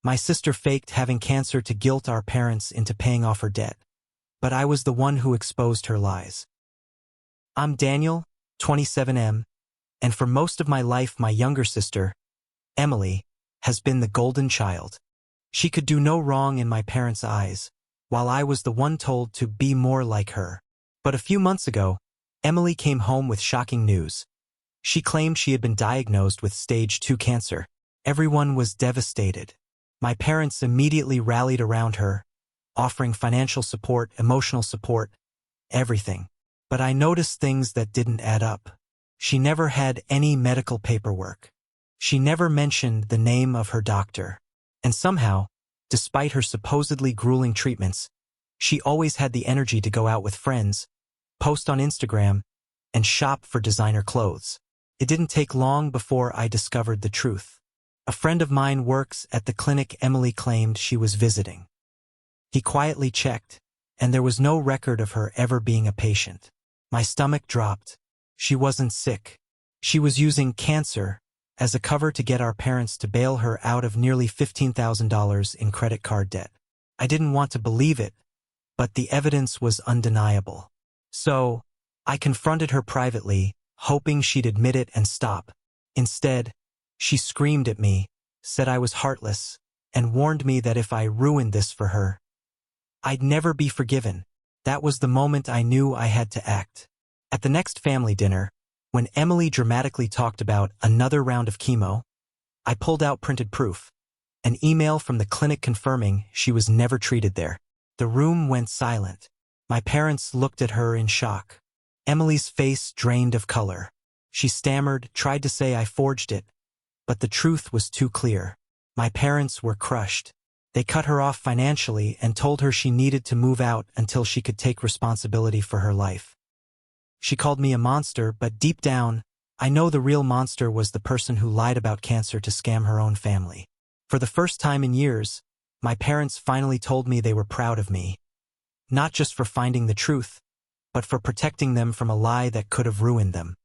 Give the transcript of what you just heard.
My sister faked having cancer to guilt our parents into paying off her debt. But I was the one who exposed her lies. I'm Daniel, 27M, and for most of my life my younger sister, Emily, has been the golden child. She could do no wrong in my parents' eyes, while I was the one told to be more like her. But a few months ago, Emily came home with shocking news. She claimed she had been diagnosed with stage 2 cancer. Everyone was devastated. My parents immediately rallied around her, offering financial support, emotional support, everything. But I noticed things that didn't add up. She never had any medical paperwork. She never mentioned the name of her doctor. And somehow, despite her supposedly grueling treatments, she always had the energy to go out with friends, post on Instagram, and shop for designer clothes. It didn't take long before I discovered the truth. A friend of mine works at the clinic Emily claimed she was visiting. He quietly checked, and there was no record of her ever being a patient. My stomach dropped. She wasn't sick. She was using cancer as a cover to get our parents to bail her out of nearly $15,000 in credit card debt. I didn't want to believe it, but the evidence was undeniable. So, I confronted her privately, hoping she'd admit it and stop. Instead, she screamed at me, said I was heartless, and warned me that if I ruined this for her, I'd never be forgiven. That was the moment I knew I had to act. At the next family dinner, when Emily dramatically talked about another round of chemo, I pulled out printed proof, an email from the clinic confirming she was never treated there. The room went silent. My parents looked at her in shock. Emily's face drained of color. She stammered, tried to say I forged it, but the truth was too clear. My parents were crushed. They cut her off financially and told her she needed to move out until she could take responsibility for her life. She called me a monster, but deep down, I know the real monster was the person who lied about cancer to scam her own family. For the first time in years, my parents finally told me they were proud of me. Not just for finding the truth, but for protecting them from a lie that could have ruined them.